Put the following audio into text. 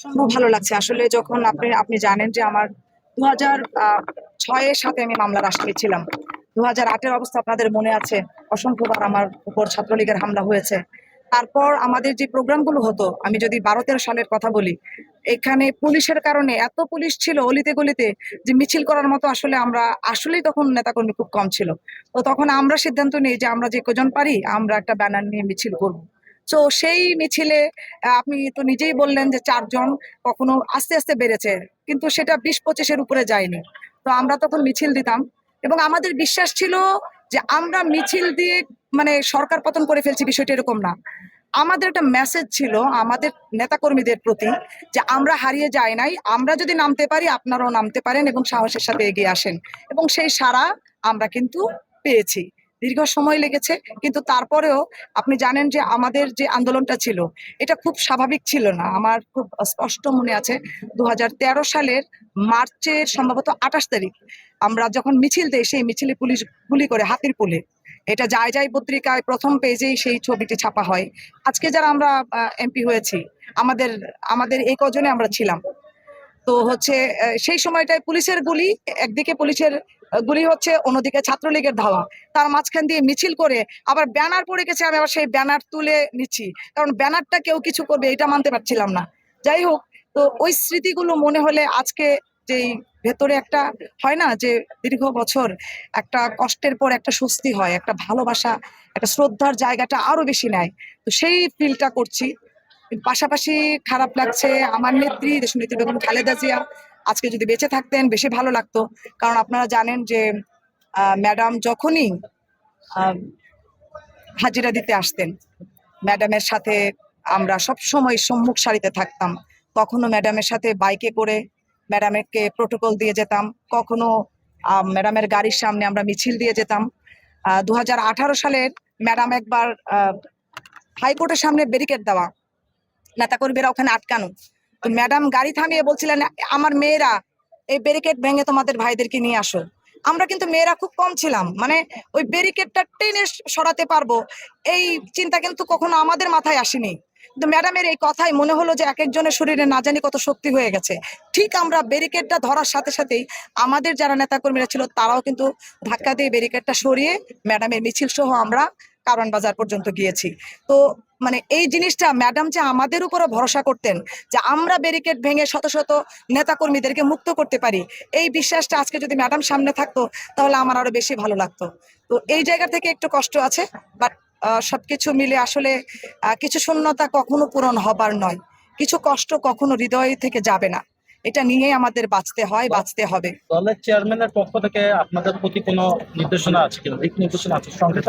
অসম্ভব ভালো লাগছে আসলে যখন আপনি আপনি জানেন যে আমার 2006-এর সাথে আমি মামলার আসামি ছিলাম। 2008-এর অবস্থা আপনাদের মনে আছে, অসংখ্যবার আমার উপর ছাত্রলীগের হামলা হয়েছে। তারপর আমাদের যে প্রোগ্রামগুলো হতো, আমি যদি 12-13 সালের কথা বলি, এখানে পুলিশের কারণে এত পুলিশ ছিল অলিতে গলিতে যে মিছিল করার মতো আসলে আমরা আসলেই তখন নেতাকর্মী খুব কম ছিল। তো তখন আমরা সিদ্ধান্ত নিই যে আমরা যে কজন পারি আমরা একটা ব্যানার নিয়ে মিছিল করব। তো সেই মিছিলে আপনি তো নিজেই বললেন যে 4 জন, কখনো আস্তে আস্তে বেড়েছে, কিন্তু সেটা 20-25-এর উপরে যায়নি। তো আমরা তখন মিছিল দিতাম এবং আমাদের বিশ্বাস ছিল যে আমরা মিছিল দিয়ে মানে সরকার পতন করে ফেলছি, বিষয়টা এরকম না। আমাদের একটা মেসেজ ছিল আমাদের নেতাকর্মীদের প্রতি যে আমরা হারিয়ে যাই নাই, আমরা যদি নামতে পারি আপনারাও নামতে পারেন এবং সাহসের সাথে এগিয়ে আসেন। এবং সেই সাড়া আমরা কিন্তু পেয়েছি। দীর্ঘ সময় লেগেছে, কিন্তু তারপরেও আপনি জানেন যে আমাদের যে আন্দোলনটা ছিল এটা খুব স্বাভাবিক ছিল না। আমার খুব স্পষ্ট মনে আছে 2013 সালের মার্চের সম্ভবত 28 তারিখ আমরা যখন মিছিল দেই, সেই মিছিলে পুলিশ গুলি করে হাতির পুলে। এটা যায় যায় পত্রিকায় প্রথম পেজেই সেই ছবিটি ছাপা হয়। আজকে যারা আমরা এমপি হয়েছি, আমাদের আমাদের এই কজনে আমরা ছিলাম। তো হচ্ছে সেই সময়টায় পুলিশের গুলি, একদিকে পুলিশের গুলি হচ্ছে, অন্যদিকে ছাত্রলীগের ধাওয়া। তার মাঝখান দিয়ে মিছিল করে আবার ব্যানার পড়ে গেছে, আমি আবার সেই ব্যানার তুলে নিচ্ছি, কারণ ব্যানারটা কেউ কিছু করবে এটা মানতে পারছিলাম না। যাই হোক, তো ওই স্মৃতিগুলো মনে হলে আজকে যেই ভেতরে একটা হয় না যে দীর্ঘ বছর একটা কষ্টের পর একটা স্বস্তি হয়, একটা ভালোবাসা, একটা শ্রদ্ধার জায়গাটা আরো বেশি নেয়। তো সেই ফিলটা করছি। পাশাপাশি খারাপ লাগছে আমার নেত্রী দেশনেত্রী বেগম খালেদা জিয়া আজকে যদি বেঁচে থাকতেন বেশি ভালো লাগতো। কারণ আপনারা জানেন যে ম্যাডাম যখনই আহ, হাজিরা দিতে আসতেন, ম্যাডামের সাথে আমরা সব সময় সম্মুখ সারিতে থাকতাম। কখনো ম্যাডামের সাথে বাইকে করে ম্যাডামকে প্রোটোকল দিয়ে যেতাম, কখনো ম্যাডামের গাড়ির সামনে আমরা মিছিল দিয়ে যেতাম। 2018 সালের ম্যাডাম একবার হাইকোর্টের সামনে ব্যারিকেড দেওয়া, নেতাকর্মীরা ওখানে আটকানো, তো ম্যাডাম গাড়ি থামিয়ে বলছিলেন আমার মেয়েরা এই ব্যারিকেড ভেঙে তোমাদের ভাইদেরকে নিয়ে আসো। আমরা কিন্তু মেয়েরা খুব কম ছিলাম, মানে ওই ব্যারিকেডটা টেনে সরাতে পারবো এই চিন্তা কিন্তু কখনো আমাদের মাথায় আসেনি। কিন্তু ম্যাডামের এই কথাই মনে হলো যে এক একজনের শরীরে না জানি কত শক্তি হয়ে গেছে। ঠিক আমরা ব্যারিকেডটা ধরার সাথে সাথেই আমাদের যারা নেতাকর্মীরা ছিল তারাও কিন্তু ধাক্কা দিয়ে ব্যারিকেডটা সরিয়ে ম্যাডামের মিছিল সহ আমরা কারওয়ান বাজার পর্যন্ত গিয়েছি। তো মানে এই জিনিসটা ম্যাডাম যে আমাদের উপরে ভরসা করতেন যে আমরা ব্যারিকেড ভেঙে শত শত নেতাকর্মীদেরকে মুক্ত করতে পারি, এই বিশ্বাসটা আজকে যদি ম্যাডাম সামনে থাকতো তাহলে আমার আরো বেশি ভালো লাগতো। তো এই জায়গা থেকে একটু কষ্ট আছে, বাট সবকিছু মিলে আসলে কিছু শূন্যতা কখনো পূরণ হবার নয়, কিছু কষ্ট কখনো হৃদয় থেকে যাবে না। এটা নিয়ে আমাদের বাঁচতে হয়, বাঁচতে হবে। দলের চেয়ারম্যানের পক্ষ থেকে আপনাদের প্রতি কোনো নির্দেশনা আছে কিনা, দিক নির্দেশনা আছে সংক্ষেপে?